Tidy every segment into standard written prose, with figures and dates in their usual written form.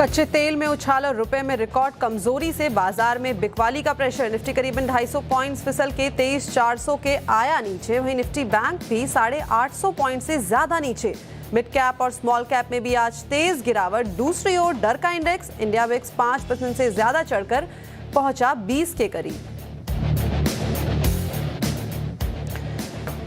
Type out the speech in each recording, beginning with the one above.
कच्चे तेल में उछाल और रुपए में रिकॉर्ड कमजोरी से बाजार में बिकवाली का प्रेशर। निफ्टी करीबन 250 पॉइंट्स फिसल के 23,400 के आया नीचे। वहीं निफ्टी बैंक भी 850 पॉइंट से ज्यादा नीचे। मिड कैप और स्मॉल कैप में भी आज तेज गिरावट। दूसरी ओर डर का इंडेक्स इंडिया विक्स 5% से ज्यादा चढ़कर पहुंचा 20 के करीब।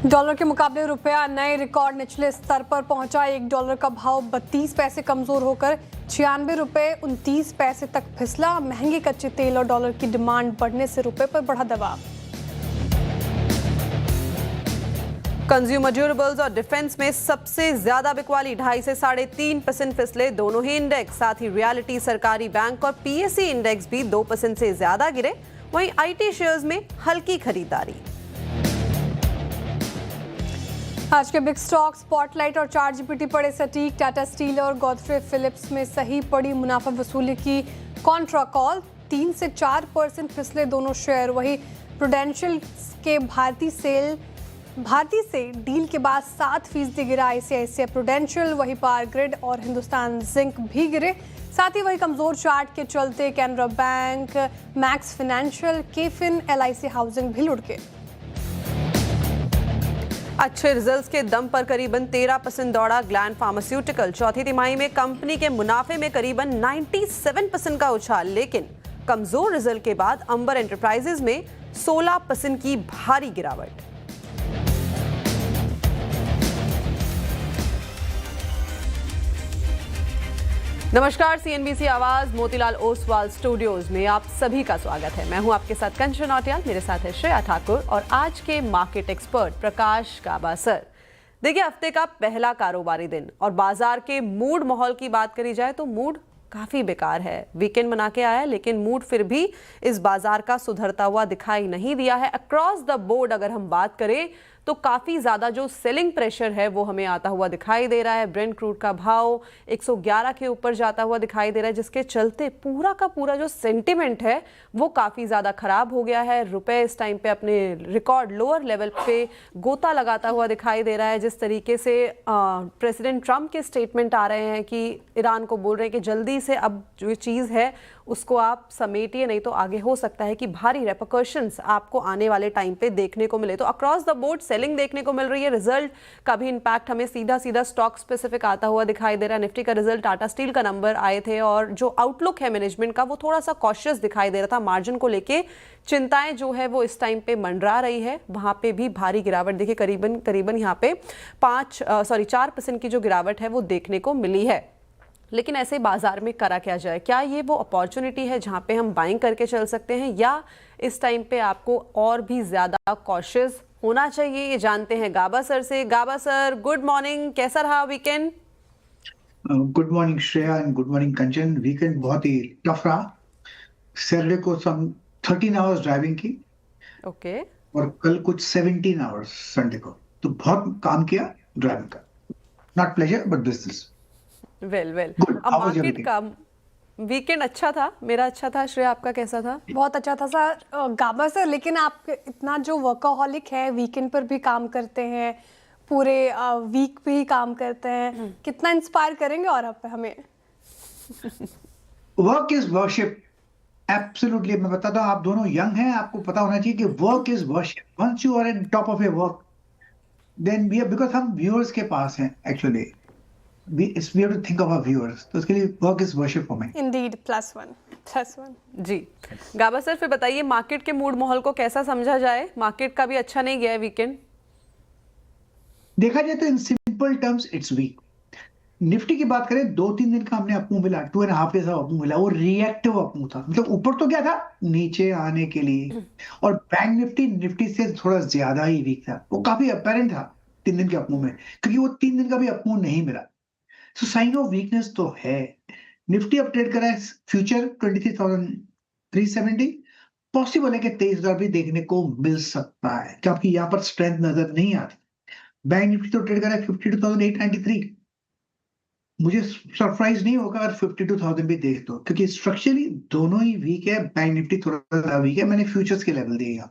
डॉलर के मुकाबले रुपया नए रिकॉर्ड निचले स्तर पर पहुंचा। $1 का भाव 32 पैसे कमजोर होकर 96 रुपए 29 पैसे तक फिसला। महंगे कच्चे तेल और डॉलर की डिमांड बढ़ने से रुपए पर बढ़ा दबाव। कंज्यूमर ड्यूरेबल्स और डिफेंस में सबसे ज्यादा बिकवाली। 2.5 से 3.5% फिसले दोनों ही इंडेक्स। साथ ही रियलिटी, सरकारी बैंक और पीएससी इंडेक्स भी 2% से ज्यादा गिरे। वहीं आईटी शेयर्स में हल्की खरीदारी। आज के बिग स्टॉक स्पॉटलाइट और चार्टजीपीटी पड़े सटीक। टाटा स्टील और गॉडफ्रे फिलिप्स में सही पड़ी मुनाफा वसूली की कॉन्ट्रा कॉल। 3 से 4% फिसले दोनों शेयर। वही प्रूडेंशियल के भारती से डील के बाद 7% गिरा आईसीआईसीआई प्रूडेंशियल। वही पावर ग्रिड और हिंदुस्तान जिंक भी गिरे। साथ ही वही कमजोर चार्ट के चलते Canara bank, Max financial, KFin, LIC housing भी लुढ़के गए। अच्छे रिजल्ट्स के दम पर करीबन 13% दौड़ा ग्लैंड फार्मास्यूटिकल। चौथी तिमाही में कंपनी के मुनाफे में करीबन 97% का उछाल। लेकिन कमजोर रिजल्ट के बाद अंबर एंटरप्राइजेज में 16% की भारी गिरावट। नमस्कार, सीएनबीसी आवाज मोतीलाल ओसवाल स्टूडियोज में आप सभी का स्वागत है। मैं हूं आपके साथ कंचन नौटियाल, मेरे साथ है श्रेया ठाकुर और आज के मार्केट एक्सपर्ट प्रकाश गाबा सर। देखिए, हफ्ते का पहला कारोबारी दिन और बाजार के मूड माहौल की बात करी जाए तो मूड काफी बेकार है। वीकेंड मना के आया लेकिन मूड फिर भी इस बाजार का सुधरता हुआ दिखाई नहीं दिया है। अक्रॉस द बोर्ड अगर हम बात करें तो काफ़ी ज़्यादा जो सेलिंग प्रेशर है वो हमें आता हुआ दिखाई दे रहा है। ब्रेंट क्रूड का भाव 111 के ऊपर जाता हुआ दिखाई दे रहा है, जिसके चलते पूरा का पूरा जो सेंटिमेंट है वो काफ़ी ज़्यादा ख़राब हो गया है। रुपए इस टाइम पे अपने रिकॉर्ड लोअर लेवल पे गोता लगाता हुआ दिखाई दे रहा है। जिस तरीके से प्रेसिडेंट ट्रंप के स्टेटमेंट आ रहे हैं कि ईरान को बोल रहे हैं कि जल्दी से अब जो चीज़ है उसको आप समेटिए, नहीं तो आगे हो सकता है कि भारी रेपरकशंस आपको आने वाले टाइम पे देखने को मिले। तो अक्रॉस द बोर्ड सेलिंग देखने को मिल रही है। रिजल्ट का भी इंपैक्ट हमें सीधा सीधा स्टॉक स्पेसिफिक आता हुआ दिखाई दे रहा है। निफ्टी का रिजल्ट, टाटा स्टील का नंबर आए थे और जो आउटलुक है मैनेजमेंट का वो थोड़ा सा कॉशियस दिखाई दे रहा था। मार्जिन को लेके चिंताएं जो है वो इस टाइम पे मंडरा रही है। वहां पे भी भारी गिरावट देखिए, करीबन यहाँ पे 4% की जो गिरावट है वो देखने को मिली है। लेकिन ऐसे बाजार में करा क्या जाए? क्या ये वो अपॉर्चुनिटी है जहां पे हम बाइंग करके चल सकते हैं या इस टाइम पे आपको और भी ज्यादा कॉशियस होना चाहिए? ये जानते हैं गाबा सर से। गाबा सर, गुड मॉर्निंग, कैसा रहा weekend? Good morning Shreya and good morning Kanchan. Weekend बहुत ही टफ रहा। सैटरडे को सम 13 आवर्स ड्राइविंग की। ओके। और कल कुछ 17 आवर्स संडे को। तो बहुत काम किया ड्राइविंग का। Not pleasure but business. Well अब मार्केट का वीकेंड अच्छा था, मेरा अच्छा था। श्रेया, आपका कैसा था? बहुत अच्छा था सर। गाबा सर, लेकिन आप इतना जो वर्कaholic है, वीकेंड पर भी काम करते हैं, पूरे वीक पे ही काम करते हैं, कितना इंस्पायर करेंगे और आप हमें? Work is worship. एब्सोल्युटली। मैं बताता हूँ, आप दोनों यंग हैं, आपको पता होना चाहिए कि work is worship. Once you are in top of your work then we, because हम व्यूअर्स के पास हैं actually, we have to think of our viewers. तो उसके लिए work is worship for me. Indeed, +1. जी गाबा सर, फिर बताइए मार्केट के मूड माहौल को कैसा समझा जाए? मार्केट का भी अच्छा नहीं गया है वीकेंड। देखा जाए तो in simple terms it's weak. Nifty की बात करें, 2-3 दिन का हमने अपमूव मिला, 2.5 डेज का अपमूव मिला। वो रिएक्टिव अपमूव था, मतलब ऊपर तो क्या था, नीचे आने के लिए। और बैंक निफ्टी से थोड़ा ज्यादा ही वीक था। वो काफी अपेरेंट था 3 दिन के अपमूव में, क्योंकि वो 3 दिन का भी अपमूव नहीं मिला। सो साइन ऑफ वीकनेस तो है। निफ्टी अब ट्रेड कर रहा है फ्यूचर 23,370। पॉसिबल है कि 23,000 भी देखने को मिल सकता है, क्योंकि यहाँ पर स्ट्रेंथ नजर नहीं आती। बैंक निफ्टी तो ट्रेड कर रहा है 52,893। मुझे सरप्राइज नहीं होगा अगर 52,000 भी देख दो, क्योंकि स्ट्रक्चरली दोनों ही वीक है। बैंक निफ्टी थोड़ा ज्यादा वीक है। मैंने फ्यूचर्स के लेवल दिए यहाँ।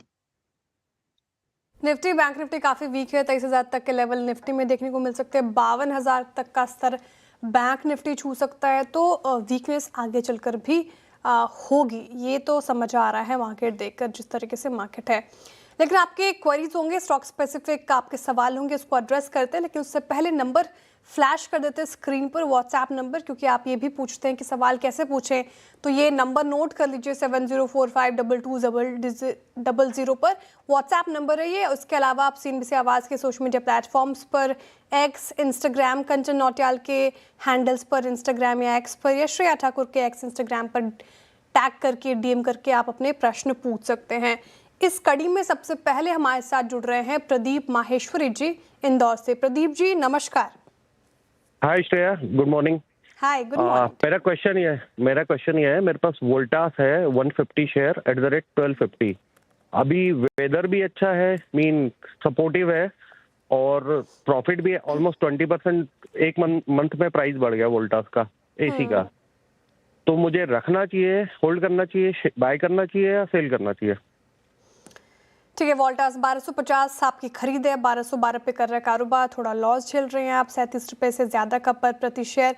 निफ्टी, बैंक निफ्टी काफी वीक है। 23,000 तक के लेवल निफ्टी में देखने को मिल सकते हैं। 52,000 तक का स्तर बैंक निफ्टी छू सकता है, तो वीकनेस आगे चलकर भी होगी। ये तो समझ आ रहा है मार्केट देखकर, जिस तरीके से मार्केट है। लेकिन आपके क्वेरीज होंगे, स्टॉक स्पेसिफिक आपके सवाल होंगे, उसको एड्रेस करते हैं। लेकिन उससे पहले नंबर फ्लैश कर देते हैं स्क्रीन पर, व्हाट्सएप नंबर, क्योंकि आप ये भी पूछते हैं कि सवाल कैसे पूछें। तो ये नंबर नोट कर लीजिए, 7045220000 पर व्हाट्सएप नंबर है ये। उसके अलावा आप CNBC आवाज़ के सोशल मीडिया प्लेटफॉर्म्स पर, एक्स, इंस्टाग्राम, कंचन नौटियाल के हैंडल्स पर, इंस्टाग्राम या एक्स पर, या श्रेया ठाकुर के एक्स, इंस्टाग्राम पर टैग करके, DM करके आप अपने प्रश्न पूछ सकते हैं। इस कड़ी में सबसे पहले हमारे साथ जुड़ रहे हैं प्रदीप माहेश्वरी जी इंदौर से। प्रदीप जी नमस्कार। हाय श्रेया, गुड मॉर्निंग। हाय, गुड मॉर्निंग। मेरा क्वेश्चन ये है, मेरे पास वोल्टास है 150 शेयर @1250। अभी वेदर भी अच्छा है, मीन सपोर्टिव है, और प्रॉफिट भी ऑलमोस्ट 20% एक मंथ में प्राइस बढ़ गया वोल्टास का, AC का। तो मुझे रखना चाहिए, होल्ड करना चाहिए, बाय करना चाहिए या सेल करना चाहिए? ठीक है, वोल्टास 1250 आपकी खरीद है, 1212 पे कर रहा है कारोबार, थोड़ा लॉस झेल रहे हैं आप, 37 रुपए से ज्यादा का पर प्रति शेयर।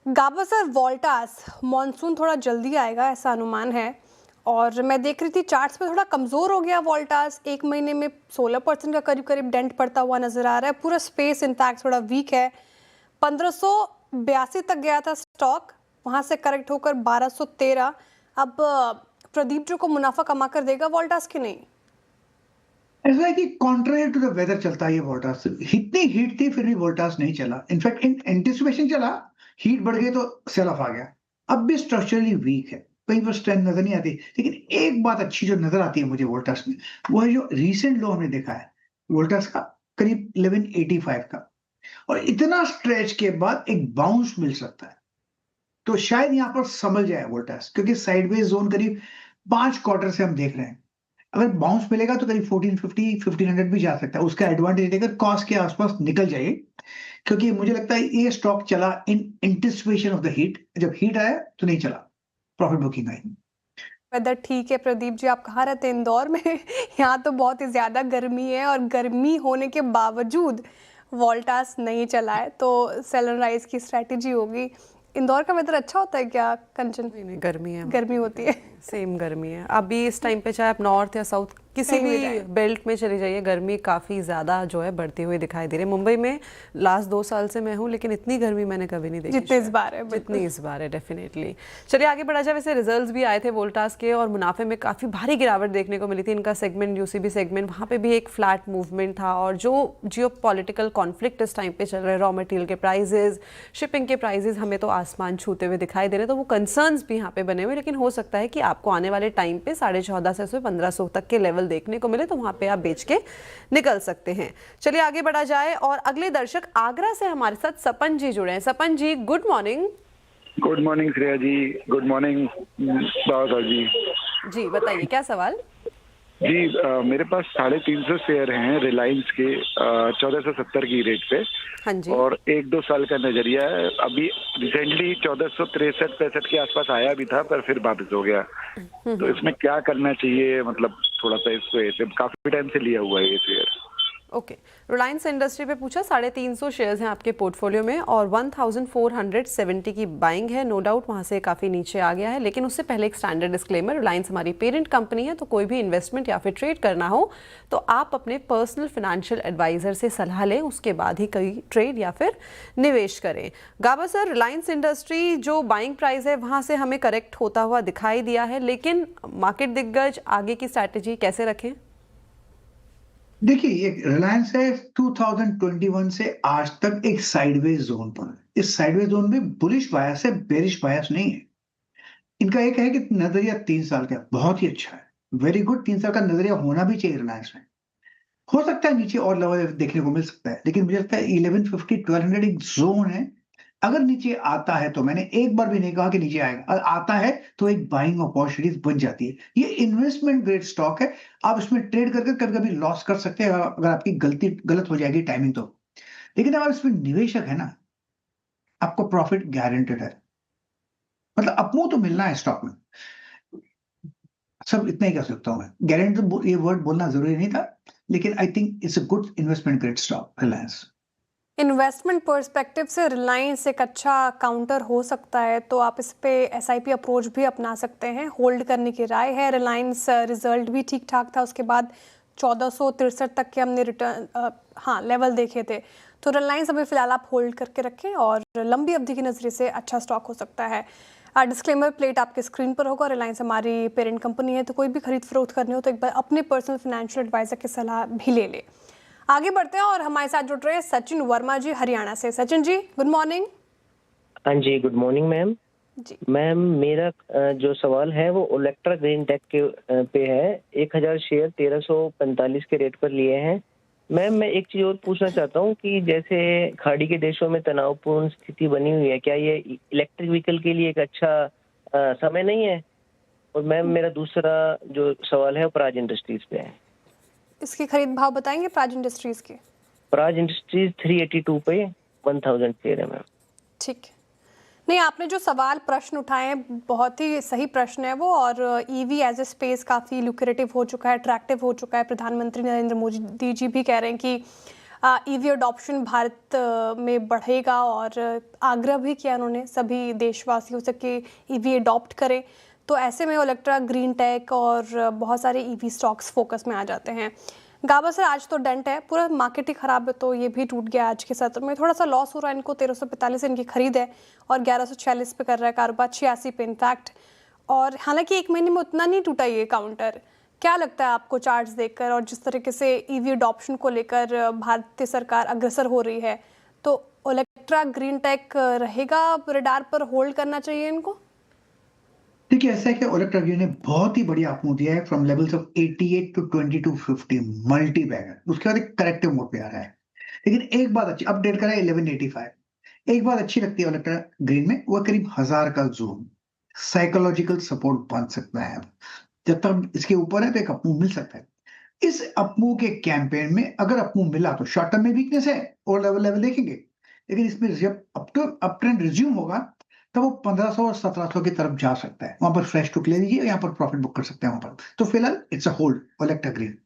गाबा सर, वोल्टास मॉनसून थोड़ा जल्दी आएगा ऐसा अनुमान है, और मैं देख रही थी चार्ट्स पे थोड़ा कमजोर हो गया वोल्टास। एक महीने में 16% का करीब करीब डेंट पड़ता हुआ नजर आ रहा है। पूरा स्पेस इनफैक्ट थोड़ा वीक है। 1582 तक गया था स्टॉक, वहां से करेक्ट होकर 1213। अब प्रदीप जी को मुनाफा कमा कर देगा वोल्टास की नहीं? ऐसा है कि कॉन्ट्रेरी टू द वेदर चलता है ये वोल्टास। इतनी हीट थी फिर भी वोल्टास नहीं चला, इनफैक्ट इन एंटिसिपेशन चला, हीट बढ़ गई तो सेल ऑफ आ गया। अब भी स्ट्रक्चरली वीक है, कहीं पर स्ट्रेंथ नजर नहीं आती। लेकिन एक बात अच्छी जो नजर आती है मुझे वोल्टास में, वो है जो रिसेंट लो हमने देखा है वोल्टास का, करीब 1185 का, और इतना स्ट्रेच के बाद एक बाउंस मिल सकता है। तो शायद यहाँ पर समझ जाए वोल्टास, क्योंकि साइडवेज जोन करीब 5 क्वार्टर से हम देख रहे हैं। अगर बाउंस मिलेगा तो करीब 1450 1500 भी जा सकता है। उसका एडवांटेज लेकर कॉस्ट के आसपास निकल जाइए, क्योंकि मुझे लगता है ये स्टॉक चला in anticipation of the heat. जब हीट आया तो नहीं चला, प्रॉफिट बुकिंग आई। वेदर ठीक है प्रदीप जी, आप कहाँ रहते हैं? इंदौर में। यहाँ तो बहुत ही ज़्यादा गर्मी है, और गर्मी होने के बावजूद वोल्टास नहीं चला है, तो सेल एंड राइज की स्ट्रैटेजी होगी। इंदौर का वेदर अच्छा होता है क्या कंचन? नहीं, गर्मी है, गर्मी होती है। सेम गर्मी है अभी इस टाइम पे। चाहे आप नॉर्थ या साउथ किसी कहीं भी भी जाएं। बेल्ट में चली जाइए, गर्मी काफ़ी ज़्यादा जो है बढ़ती हुई दिखाई दे रही है। मुंबई में लास्ट 2 साल से मैं हूँ, लेकिन इतनी गर्मी मैंने कभी नहीं देखी जितनी इस बार है, जितनी इस बार है, डेफिनेटली। चलिए आगे बढ़ा जाए। वैसे रिजल्ट्स भी आए थे वोल्टास के, और मुनाफे में काफ़ी भारी गिरावट देखने को मिली थी। इनका सेगमेंट UCB सेगमेंट, वहाँ पे भी एक फ्लैट मूवमेंट था। और जो जियोपॉलिटिकल कॉन्फ्लिक्ट इस टाइम पे चल रहे, रॉ मटेरियल के प्राइजेज, शिपिंग के प्राइजेज हमें तो आसमान छूते हुए दिखाई दे रहे, तो वो कंसर्न्स भी यहाँ पे बने हुए। लेकिन हो सकता है कि आपको आने वाले टाइम पे 1450 से 1500 तक के लेवल देखने को मिले, तो वहाँ पे आप बेच के निकल सकते हैं। चलिए आगे बढ़ा जाए, और अगले दर्शक आगरा से हमारे साथ सपन जी जुड़े हैं। Sapan ji, good morning. Good morning Shreya ji, good morning Baba ji. जी बताइए, क्या सवाल? जी मेरे पास 350 शेयर हैं रिलायंस के 1470 की रेट पे। हाँ जी। और 1-2 साल का नजरिया है। अभी रिसेंटली 1463-65 के आसपास आया भी था, पर फिर वापस हो गया। तो इसमें क्या करना चाहिए? मतलब थोड़ा सा इसको ऐसे काफी टाइम से लिया हुआ है ये शेयर। ओके, रिलायंस इंडस्ट्री पे पूछा। 350 शेयर्स हैं आपके पोर्टफोलियो में, और 1470 की बाइंग है। नो डाउट वहाँ से काफ़ी नीचे आ गया है, लेकिन उससे पहले एक स्टैंडर्ड डिस्क्लेमर, रिलायंस हमारी पेरेंट कंपनी है, तो कोई भी इन्वेस्टमेंट या फिर ट्रेड करना हो तो आप अपने पर्सनल फाइनेंशियल एडवाइजर से सलाह लें, उसके बाद ही कोई ट्रेड या फिर निवेश करें। गाबा सर, रिलायंस इंडस्ट्री जो बाइंग प्राइस है वहाँ से हमें करेक्ट होता हुआ दिखाई दिया है, लेकिन मार्केट दिग्गज आगे की स्ट्रैटेजी कैसे रखें? देखिए, ये रिलायंस है 2021 से आज तक एक साइडवेज जोन पर है। इस साइडवेज जोन में बुलिश बायस है, बेरिश बायस नहीं है। इनका एक है कि नजरिया 3 साल का बहुत ही अच्छा है, वेरी गुड। 3 साल का नजरिया होना भी चाहिए रिलायंस में। हो सकता है नीचे और लेवल देखने को मिल सकता है, लेकिन मुझे लगता है 1150 1200 एक जोन है। अगर नीचे आता है, तो मैंने एक बार भी नहीं कहा कि नीचे आएगा, अगर आता है तो एक बाइंग अपॉर्चुनिटीज बन जाती है। ये इन्वेस्टमेंट ग्रेड स्टॉक है, आप इसमें ट्रेड करके कभी कभी लॉस कर सकते हैं अगर आपकी गलत हो जाएगी टाइमिंग तो। लेकिन अगर इसमें निवेशक है ना, आपको प्रॉफिट गारंटेड है। मतलब अपमूव तो मिलना है स्टॉक में, सब इतना ही कह सकता हूं मैं। गारंटी ये वर्ड बोलना जरूरी नहीं था, लेकिन I think it's a good investment grade stock Reliance. Investment perspective से रिलायंस एक अच्छा काउंटर हो सकता है, तो आप इस पे एसआईपी अप्रोच भी अपना सकते हैं। होल्ड करने की राय है। रिलायंस रिजल्ट भी ठीक ठाक था, उसके बाद 1463 तक के हमने रिटर्न लेवल देखे थे। तो रिलायंस अभी फिलहाल आप होल्ड करके रखें और लंबी अवधि की नज़रिए से अच्छा स्टॉक हो सकता है। डिस्क्लेमर प्लेट आपके स्क्रीन पर होगा। रिलायंस हमारी पेरेंट कंपनी है, तो कोई भी खरीद फरोख्त करनी हो तो एक बार अपने पर्सनल फाइनेंशियल एडवाइजर की सलाह भी ले ले। आगे बढ़ते हैं और हमारे साथ जुड़ रहे हैं सचिन वर्मा जी हरियाणा से। Sachin ji good morning. हाँ जी, गुड मॉर्निंग मैम। जी मैम मेरा जो सवाल है वो ओलेक्ट्रा ग्रीन टेक के पे है। 1000 शेयर 1345 के रेट पर लिए हैं। मैम मैं एक चीज़ और पूछना चाहता हूँ कि जैसे खाड़ी के देशों में तनावपूर्ण स्थिति बनी हुई है, क्या ये इलेक्ट्रिक व्हीकल के लिए एक अच्छा समय नहीं है? और मैम मेरा दूसरा जो सवाल है वो प्राज इंडस्ट्रीज पे है। इसकी खरीद भाव बताएंगे प्राज इंडस्ट्रीज के? प्राज इंडस्ट्रीज 382 पे 1000 शेयर है मैम। ठीक है। नहीं, आपने जो सवाल प्रश्न उठाए हैं बहुत ही सही प्रश्न है वो, और ईवी एज ए स्पेस काफ़ी लुक्रेटिव हो चुका है, अट्रैक्टिव हो चुका है। प्रधानमंत्री नरेंद्र मोदी जी भी कह रहे हैं कि ईवी अडॉप्शन भारत में बढ़ेगा, और आग्रह भी किया उन्होंने सभी देशवासियों से कि ईवी अडॉप्ट करें। तो ऐसे में ओलेक्ट्रा ग्रीन टेक और बहुत सारे ईवी स्टॉक्स फोकस में आ जाते हैं। गाबा सर आज तो डेंट है, पूरा मार्केट ही खराब है, तो ये भी टूट गया आज के सत्र में। थोड़ा सा लॉस हो रहा है इनको। 1345 इनकी खरीद है और 1146 पे कर रहा है कारोबार, 86 पे इनफैक्ट। और हालांकि एक महीने में उतना नहीं टूटा ये काउंटर। क्या लगता है आपको चार्ट्स देखकर और जिस तरीके से ईवी अडॉप्शन को लेकर भारतीय सरकार अग्रसर हो रही है, तो ओलेक्ट्रा ग्रीन टेक रहेगा रडार पर? होल्ड करना चाहिए इनको? देखिए ऐसा है कि ओलेक्ट्रा ग्रीन ने बहुत ही बढ़िया अपमूव दिया है from levels of 88 to 2250 multibagger. उसके बाद एक करेक्टिव मोड पे आ रहा है। लेकिन एक बात अच्छी, अपडेट करा है 1185। एक बात अच्छी लगती है ओलेक्ट्रा ग्रीन में, वो करीब 1000 का जोन साइकोलॉजिकल सपोर्ट बन सकता है। जब तक इसके ऊपर है तो एक अपमूव मिल सकता है। इस अपमूव के कैंपेन में अगर अपमूव मिला तो शॉर्ट टर्म में वीकनेस है और लेवल देखेंगे, लेकिन इसमें जब अप ट्रेंड रिज्यूम होगा तो वो 1500 और 1700 की तरफ जा सकता है। वहां पर फ्रेश टुक ले लीजिए, यहाँ पर प्रॉफिट बुक कर सकते हैं वहां पर। तो फिलहाल it's a hold Olectra green.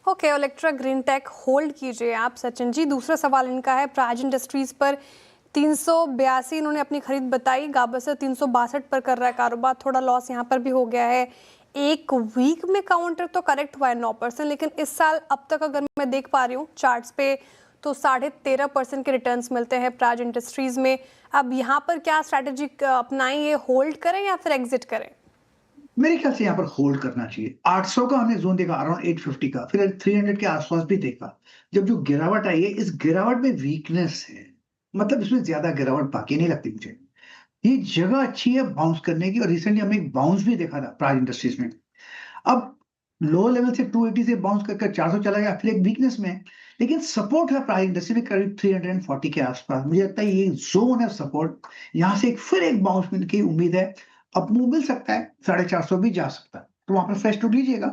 Okay, Olectra green tech hold कीजिए आप सचिन जी। दूसरा सवाल इनका है प्राज इंडस्ट्रीज पर। 382 इन्होंने अपनी खरीद बताई। गाबा 362 पर कर रहा है कारोबार। थोड़ा लॉस यहाँ पर भी हो गया है। एक वीक में काउंटर तो करेक्ट हुआ है 9%, लेकिन इस साल अब तक अगर मैं देख पा रही हूँ चार्ट्स पे तो 13.5% के रिटर्न्स मिलते हैं प्राज इंडस्ट्रीज में। अब यहाँ पर क्या स्ट्रैटेजी अपनाएं? ये होल्ड करें या फिर एग्जिट करें? मेरे ख्याल से यहाँ पर होल्ड करना चाहिए। 800 का हमने जोन देखा, अराउंड 850 का, फिर 300 के आसपास भी देखा। जब जो गिरावट आई है, इस गिरावट में वीकनेस है, मतलब इसमें ज्यादा गिरावट बाकी नहीं लगती मुझे। ये जगह अच्छी है बाउंस करने की, और रिसेंटली हमने एक बाउंस भी देखा था प्राज इंडस्ट्रीज में। अब लो लेवल से 280 से बाउंस करके 400 चला गया, फिर एक वीकनेस में, लेकिन सपोर्ट है प्राइस इंडस्ट्री में करीब 340 के आसपास। मुझे लगता है ये जोन है सपोर्ट। यहाँ से फिर एक बाउंस मिलने की उम्मीद है। अपमूव मिल सकता है, 450 भी जा सकता है, तो वहां पर फ्रेश टूट लीजिएगा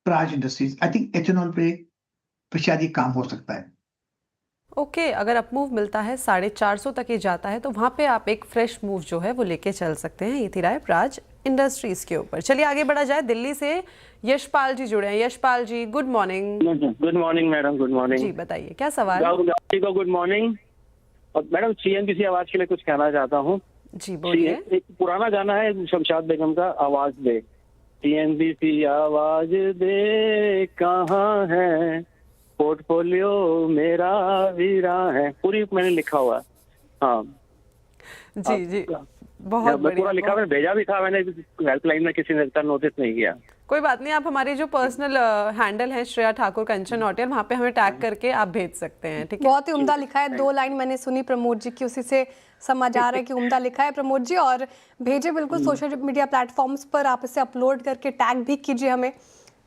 Praj industries. I think ethanol पे शायद ये काम हो सकता है। ओके, अगर अपमूव मिलता है 450 तक ही जाता है तो वहाँ पे आप एक फ्रेश मूव जो है वो लेके चल सकते हैं। ये थी राय प्राज इंडस्ट्रीज के ऊपर। चलिए आगे बढ़ा जाए। दिल्ली से यशपाल जी जुड़े हैं। Yashpal ji good morning. Good morning madam, good morning जी बताइए क्या सवाल? राहुल गांधी को गुड मॉर्निंग। और मैडम सीएनबीसी आवाज के लिए कुछ कहना चाहता हूँ। जी बोलिए। एक पुराना गाना है शमशाद बेगम का, आवाज दे, सीएनबीसी आवाज दे कहाँ है, पोर्टफोलियो मेरा वीरा है। पूरी मैंने लिखा हुआ है। हाँ जी जी बहुत बढ़िया। पूरा लिखा, मैंने भेजा भी था, मैंने हेल्पलाइन में किसी ने नोटिस नहीं किया। कोई बात नहीं, आप हमारी जो पर्सनल हैंडल है श्रेया ठाकुर कंचन नौटियाल, वहाँ पे हमें टैग करके आप भेज सकते हैं। ठीक है, बहुत ही उम्दा लिखा है। 2 लाइन मैंने सुनी प्रमोद जी की, उसी से समझ आ रहा है कि उम्दा लिखा है प्रमोद जी। और भेजे बिल्कुल सोशल मीडिया प्लेटफॉर्म्स पर, आप इसे अपलोड करके टैग भी कीजिए हमें,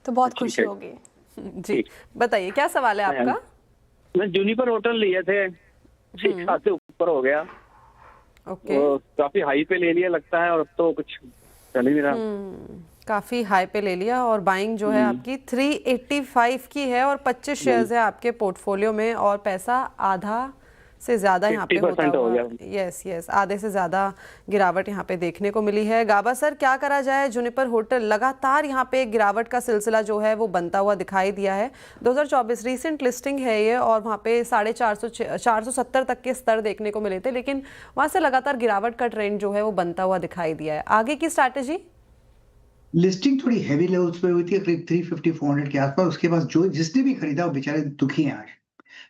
तो बहुत खुशी होगी। जी बताइए क्या सवाल है आपका? मैं जूनिपर होटल लिए थे, 6 से ऊपर हो गया। ओके, काफी हाई पे ले लिया लगता है, और अब तो कुछ चल ही नहीं रहा। काफी हाई पे ले लिया, और बाइंग जो है आपकी 385 की है और 25 शेयर्स है आपके पोर्टफोलियो में, और पैसा आधा से ज़्यादा यहाँ पे होता 50% हो हुआ, गया। यस आधे से ज़्यादा गिरावट यहाँ पे देखने को मिली है। गाबा सर, क्या करा जाए? जुनिपर होटल लगातार यहाँ पे गिरावट का सिलसिला जो है वो बनता हुआ दिखाई दिया है। 2024 रीसेंट लिस्टिंग है ये, और वहाँ पे 470 तक के स्तर देखने को मिले थे, लेकिन वहाँ से लगातार गिरावट का ट्रेंड जो है वो बनता हुआ दिखाई दिया है। आगे की स्ट्रैटेजी? लिस्टिंग थोड़ी हैवी लेवल्स पे हुई थी, करीब 350-400 के आसपास। उसके बाद जो जिसने भी खरीदा वो बेचारे दुखी हैं आज।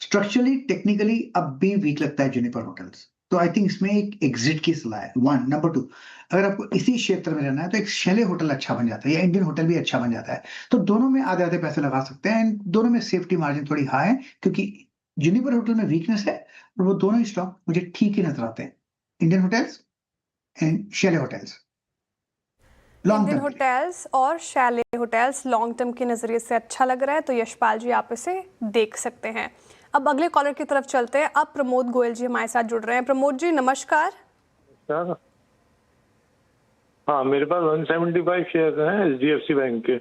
स्ट्रक्चरली टेक्निकली अब भी वीक लगता है जुनिपर होटल्स, तो आई थिंक इसमें एक एग्जिट की सलाह है। 1 नंबर 2, अगर आपको इसी क्षेत्र में रहना है तो एक शैले होटल अच्छा बन जाता है, या इंडियन होटल भी अच्छा बन जाता है। तो दोनों में आधे आधे पैसे लगा सकते हैं, एंड दोनों में सेफ्टी मार्जिन थोड़ी हाई है, क्योंकि जुनिपर होटल में वीकनेस है, और वो दोनों ही स्टॉक मुझे ठीक ही नजर आते हैं, Indian hotels and Chalet hotels long Indian term. Hotels और शैले होटल्स लॉन्ग टर्म के नज़रिए से अच्छा लग रहा है, तो यशपाल जी आप इसे देख सकते हैं। अब अगले कॉलर की तरफ चलते हैं। अब प्रमोद गोयल जी हमारे साथ जुड़ रहे हैं। प्रमोद जी नमस्कार। हाँ, मेरे पास 175 शेयर हैं HDFC बैंक के।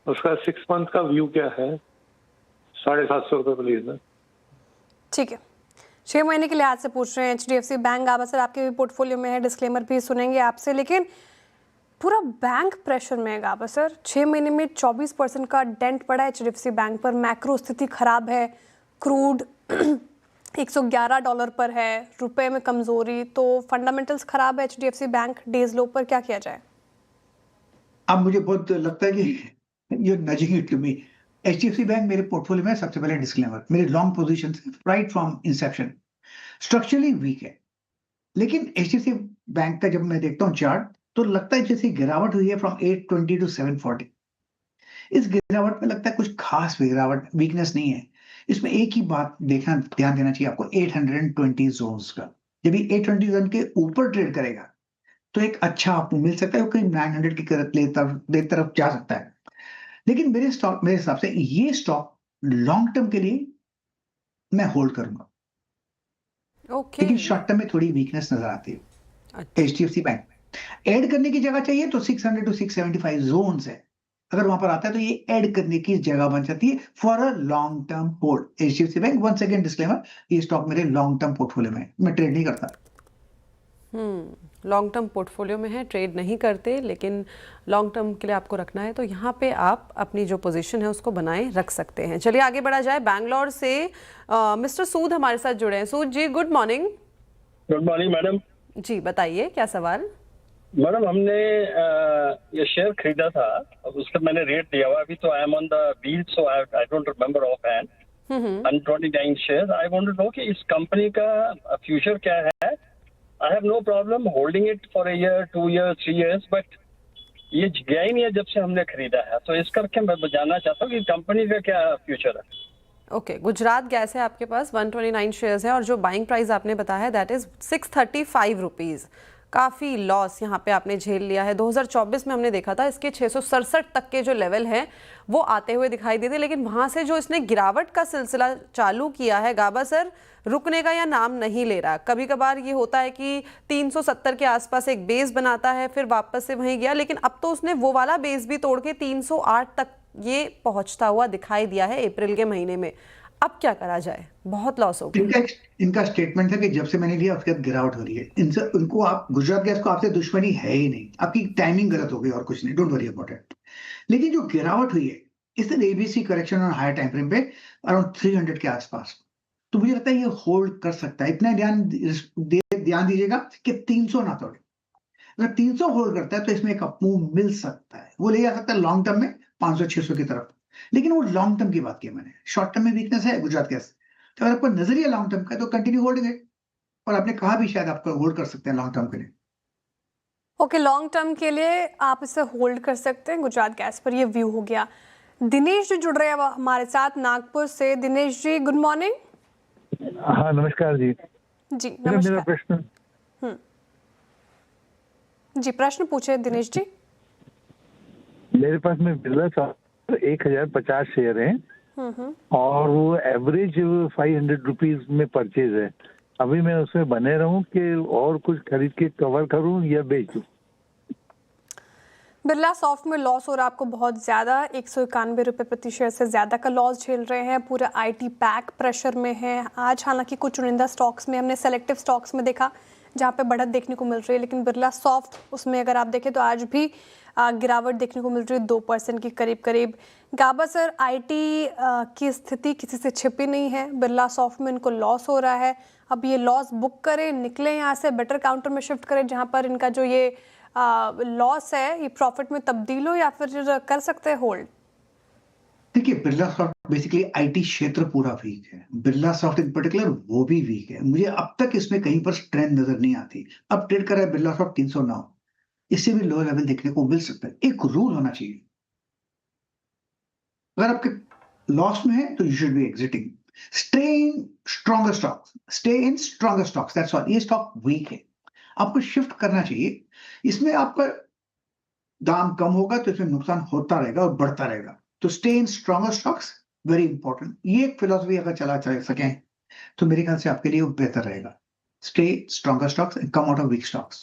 उसका 6 मंथ का व्यू क्या है? 750 रुपये प्लीज है। ठीक है, 6 महीने के लिहाज से पूछ रहे हैं HDFC बैंक। गाबा सर आपके भी पोर्टफोलियो में है, डिस्क्लेमर भी सुनेंगे आपसे, लेकिन पूरा बैंक प्रेशर में है गाबा सर। 6 महीने में 24% का डेंट पड़ा है HDFC बैंक पर। मैक्रो स्थिति खराब है, क्रूड $111 पर है, रुपए में कमजोरी, तो फंडामेंटल्स खराब है HDFC बैंक डेज लो पर। क्या किया जाए? अब मुझे बहुत लगता है कि you're nudging it to me। HDFC bank मेरे पोर्टफोलियो में, सबसे पहले डिस्क्लेमर, मेरे long position right from inception structurally weak है। लेकिन HDFC बैंक का जब मैं देखता हूँ चार्ट, तो लगता है जैसे गिरावट हुई है फ्रॉम 820 टू 740। इस गिरावट में लगता है कुछ खास गिरावट, वीकनेस नहीं है। इसमें एक ही बात ध्यान देना चाहिए आपको, 820 जोन्स का। जब ये 820 जोन के ऊपर ट्रेड करेगा तो एक अच्छा आपको मिल सकता है, कहीं 900 की तरफ जा सकता है। लेकिन मेरे हिसाब से ये स्टॉक लॉन्ग टर्म के लिए मैं होल्ड करूंगा। लेकिन शॉर्ट टर्म में थोड़ी वीकनेस नजर आती है HDFC बैंक में। ऐड करने की जगह चाहिए तो 600 टू 675 जोन्स है, अगर वहां पर आता है तो ये ऐड करने की जगह बन जाती है for a long term hold. HDFC bank, one second disclaimer, ये स्टॉक मेरे लॉन्ग टर्म पोर्टफोलियो में, मैं ट्रेड नहीं करता। लॉन्ग टर्म पोर्टफोलियो में है, ट्रेड नहीं करते, लेकिन लॉन्ग टर्म के लिए आपको रखना है तो यहाँ पे आप अपनी जो पोजीशन है उसको बनाए रख सकते हैं। चलिए आगे बढ़ा जाए। बैंगलोर से मिस्टर सूद हमारे साथ जुड़े हैं। Sood ji, good morning. Good morning madam. जी बताइए, क्या सवाल? मैडम हमने ये शेयर खरीदा था, अब उसका मैंने रेट दिया हुआ। अभी तो I am on the deal, so I don't remember off hand. 129 share. I want to know कि इस कंपनी का फ्यूचर क्या है। I have no problem holding it for a year, 2 years, 3 years, but ये गया ही नहीं है जब से हमने खरीदा है। तो इस करके मैं जानना चाहता हूँ कि कंपनी का क्या फ्यूचर है। ओके, गुजरात गैस है आपके पास, 129 शेयर्स है, और जो बाइंग प्राइस आपने बताया है दैट इज 635 रुपीज़। काफ़ी लॉस यहाँ पे आपने झेल लिया है। 2024 में हमने देखा था इसके 667 तक के जो लेवल हैं वो आते हुए दिखाई देते, लेकिन वहाँ से जो इसने गिरावट का सिलसिला चालू किया है गाबा सर, रुकने का या नाम नहीं ले रहा। कभी कभार ये होता है कि 370 के आसपास एक बेस बनाता है, फिर वापस से वहीं गया, लेकिन अब तो उसने वो वाला बेस भी तोड़ के 308 तक ये पहुंचता हुआ दिखाई दिया है अप्रैल के महीने में। अब क्या करा जाए? बहुत लॉस हो गया। इनका स्टेटमेंट है कि जब से मैंने लिया उसके बाद गिरावट हो रही है। इनसे उनको, आप गुजरात गैस को आपसे दुश्मनी है ही नहीं, आपकी टाइमिंग गलत हो गई और कुछ नहीं, डोंट वरी अबाउट इट। लेकिन जो गिरावट हुई है इससे ABC करेक्शन और हायर टाइम फ्रेम पे अराउंड 300 के आसपास, तो मुझे लगता है ये होल्ड कर सकता है। इतना ध्यान दीजिएगा कि 300 ना तोड़े। अगर 300 होल्ड करता है तो इसमें एक अपमूव मिल सकता है, वो ले जा सकता है लॉन्ग टर्म में 500-600 की तरफ। लेकिन वो लॉन्ग टर्म की बात की मैंने, शॉर्ट टर्म में वीकनेस है गुजरात गैस। तो अगर आपका नजरिया लॉन्ग टर्म का है तो कंटिन्यू होल्डिंग है, और आपने कहा भी शायद आपको होल्ड कर सकते हैं लॉन्ग टर्म के लिए। ओके, लॉन्ग टर्म के लिए आप इसे होल्ड कर सकते हैं गुजरात गैस पर। ये व्यू हो गया। दिनेश जी जुड़ रहे हैं हमारे साथ नागपुर से। Dinesh ji good morning. हाँ नमस्कार जी। जी मेरा नमस्कार। प्रश्न जी प्रश्न पूछे दिनेश जी। मेरे पास में बिरला 1050 शेयर हैं और वो एवरेज 500 रुपीज में परचेज है। अभी मैं उसमें बने रहूं कि और कुछ खरीद के कवर करूं या बेच दूं? बिरला सॉफ्ट में लॉस हो रहा है आपको बहुत ज़्यादा, 191 रुपये प्रति शेयर से ज़्यादा का लॉस झेल रहे हैं। पूरा आईटी पैक प्रेशर में है। आज हालांकि कुछ चुनिंदा स्टॉक्स में हमने सेलेक्टिव स्टॉक्स में देखा जहां पे बढ़त देखने को मिल रही है, लेकिन बिरला सॉफ्ट उसमें अगर आप देखें तो आज भी गिरावट देखने को मिल रही है 2% की करीब। गाबा सर, आईटी की स्थिति किसी से छिपी नहीं है। बिरला सॉफ्ट में इनको लॉस हो रहा है। अब ये लॉस बुक करें, निकले यहाँ से, बेटर काउंटर में शिफ्ट करें जहाँ पर इनका जो ये लॉस है ये प्रॉफिट में तब्दील हो, या फिर कर सकते हैं होल्ड? देखिए, बिरला सॉफ्ट बेसिकली आईटी क्षेत्र पूरा वीक है। बिरला सॉफ्ट इन पर्टिकुलर वो भी वीक है। मुझे अब तक इसमें कहीं पर स्ट्रेंथ नजर नहीं आती। अब ट्रेड कर रहा है बिरला सॉफ्ट 309, इससे भी लो लेवल देखने को मिल सकता है। एक रूल होना चाहिए, अगर आपके लॉस में है तो you should be exiting. Stay in stronger stocks, stay in stronger stocks, that's all. ये स्टॉक वीक है, आपको शिफ्ट करना चाहिए। इसमें आपका दाम कम होगा तो इसमें नुकसान होता रहेगा और बढ़ता रहेगा। तो stay in stronger stocks, very important. ये एक फिलॉसफी अगर चला सकें तो मेरे ख्याल से आपके लिए वो बेहतर रहेगा। Stay stronger stocks and come out of weak stocks.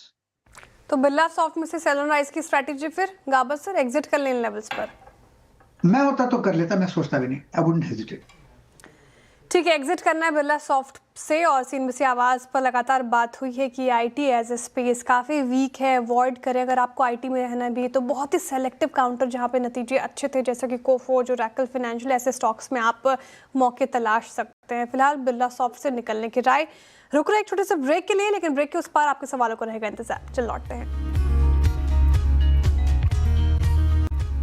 तो बिरला सॉफ्ट में से सेल एंड राइज की स्ट्रैटेजी फिर गाबा सर एग्जिट कर लें लेवल्स पर? मैं होता तो कर लेता, मैं सोचता भी नहीं, आई वुडंट हेजिटेट। ठीक है, एग्जिट करना है बिरला सॉफ्ट से। और सीएनबीसी आवाज़ पर लगातार बात हुई है कि आईटी एज ए स्पेस काफ़ी वीक है, अवॉइड करें। अगर आपको आईटी में रहना भी है तो बहुत ही सेलेक्टिव काउंटर जहां पे नतीजे अच्छे थे, जैसे कि कोफोर्ज और रैकल फाइनेंशियल, ऐसे स्टॉक्स में आप मौके तलाश सकते हैं। फिलहाल बिरला सॉफ्ट से निकलने की राय। रुक रहे एक छोटे से ब्रेक के लिए, लेकिन ब्रेक के उस पार आपके सवालों को रहेगा इंतजार। चल लौटते हैं।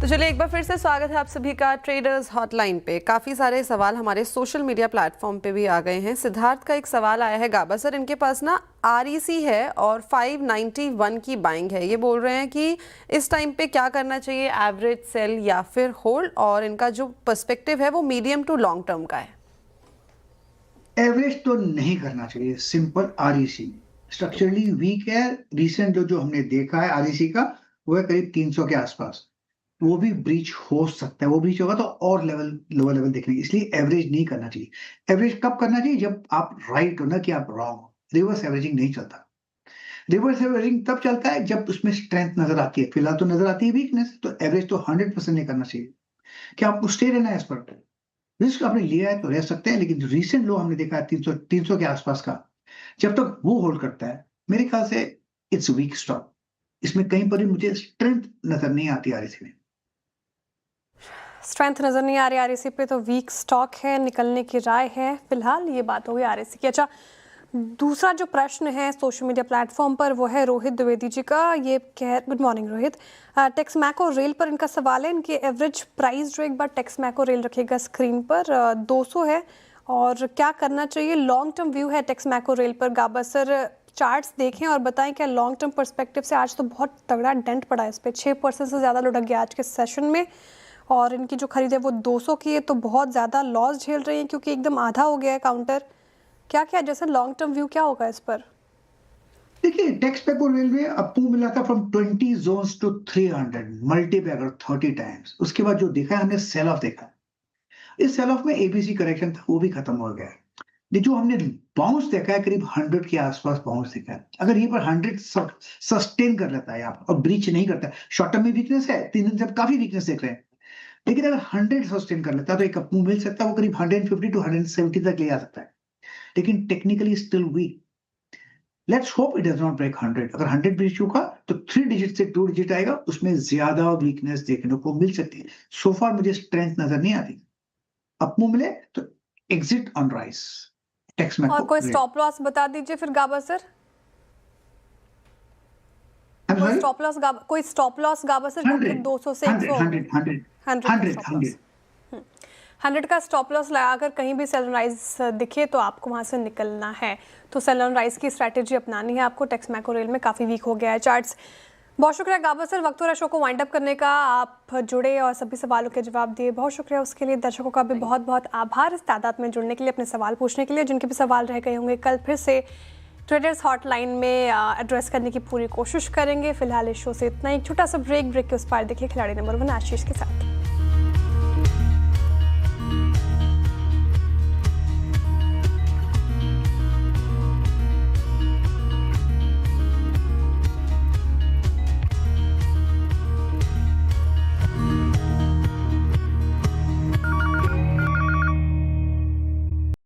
तो चलिए एक बार फिर से स्वागत है आप सभी का ट्रेडर्स हॉटलाइन पे। काफ़ी सारे सवाल हमारे सोशल मीडिया प्लेटफॉर्म पे भी आ गए हैं। सिद्धार्थ का एक सवाल आया है, गाबा सर इनके पास ना आरईसी है और 591 की बाइंग है। ये बोल रहे हैं कि इस टाइम पे क्या करना चाहिए, एवरेज सेल या फिर होल्ड, और इनका जो पर्सपेक्टिव है वो मीडियम टू लॉन्ग टर्म का है। एवरेज तो नहीं करना चाहिए, सिंपल। आरईसी स्ट्रक्चरली वीक है। रिसेंट जो हमने देखा है आरईसी का वो है करीब 300 के आसपास। वो भी ब्रीच हो सकता है, वो ब्रीच होगा तो और लोअर लेवल देखने, इसलिए एवरेज नहीं करना चाहिए। एवरेज कब करना चाहिए? जब आप राइट हो, ना कि आप रॉन्ग हो। रिवर्स एवरेजिंग नहीं चलता। रिवर्स एवरेजिंग तब चलता है जब उसमें स्ट्रेंथ नजर आती है। फिलहाल तो नजर आती है वीकनेस, तो एवरेज तो 100% नहीं करना चाहिए। क्या आपको स्टे रहना है इस पर? रिस्क आपने लिया है तो रह सकते हैं, लेकिन जो रिसेंट लो हमने देखा है 300 के आसपास का, जब तक वो होल्ड करता है मेरे ख्याल से इट्स वीक स्टॉक। इसमें कहीं पर भी मुझे स्ट्रेंथ नजर नहीं आती आरईसी में। स्ट्रेंथ नजर नहीं आ रही आरईसी पे, तो वीक स्टॉक है, निकलने की राय है। फिलहाल ये बात हो गई आरईसी की। अच्छा, दूसरा जो प्रश्न है सोशल मीडिया प्लेटफॉर्म पर वो है रोहित द्विवेदी जी का। ये कह, good morning Rohit. Texmaco rail पर इनका सवाल है। इनकी एवरेज प्राइस जो एक बार टेक्समैको रेल रखिएगा स्क्रीन पर 200 है, और क्या करना चाहिए? लॉन्ग टर्म व्यू है टेक्समैको रेल पर। गाबा सर चार्ट्स देखें और बताएं क्या लॉन्ग टर्म पर्सपेक्टिव से आज तो बहुत तगड़ा डेंट पड़ा है इस पर, 6% से ज़्यादा लुढ़क गया आज के सेशन में, और इनकी जो खरीद है वो 200 की है, तो बहुत ज़्यादा लॉस झेल रही है क्योंकि एकदम आधा हो गया है काउंटर। क्या क्या जैसे लॉन्ग टर्म व्यू क्या होगा इस पर? देखिए, टेक्समैको रेल में अप मूव मिला था फ्रॉम 20 जोन्स टू 300 मल्टी पे अगर 30 टाइम्स। उसके बाद जो देखा है हमने सेल ऑफ देखा। इस सेल ऑफ में एबीसी करेक्शन था, वो भी खत्म हो गया है। जो हमने बाउंस देखा है करीब 100 के आसपास बाउंस देखा है। अगर ये पर 100 सस्टेन कर लेता है यहाँ पर और ब्रीच नहीं करता है, शॉर्ट टर्म में वीकनेस है, 3 दिन से आप काफी वीकनेस देख रहे हैं, लेकिन अगर 100 सस्टेन कर लेता है तो एक अप मूव मिल सकता है। वो करीब 150 टू 170 तक ले आ सकता है, लेकिन technically still weak. Let's hope it does not break 100। अगर 100 ब्रीच होगा तो 3 डिजिट से 2 डिजिट आएगा, उसमें ज्यादा वीकनेस देखने को मिल सकती है। सो फार मुझे स्ट्रेंथ नजर नहीं आती। अप मूव मिले तो एग्जिट ऑन राइस। और कोई स्टॉप लॉस बता दीजिए फिर गाबा सर। कोई स्टॉप लॉस गाबा सर, क्योंकि 200 से 100 का स्टॉप लॉस लगाकर कहीं भी सेल राइज दिखे तो आपको वहां से निकलना है। तो सेल राइज की स्ट्रैटेजी अपनानी है आपको। टेक्समैको रेल में काफी वीक हो गया है चार्ट्स। बहुत शुक्रिया गाबा सर, वक्त हो रहा शो को वाइंड अप करने का। आप जुड़े और सभी सवालों के जवाब दिए, बहुत शुक्रिया उसके लिए। दर्शकों का भी बहुत बहुत आभार इस तादाद में जुड़ने के लिए, अपने सवाल पूछने के लिए। जिनके भी सवाल रह गए होंगे कल फिर से ट्रेडर्स हॉटलाइन में एड्रेस करने की पूरी कोशिश करेंगे। फिलहाल इस शो से इतना ही। छोटा सा ब्रेक के उस पार देखिए खिलाड़ी नंबर 1 आशीष के साथ।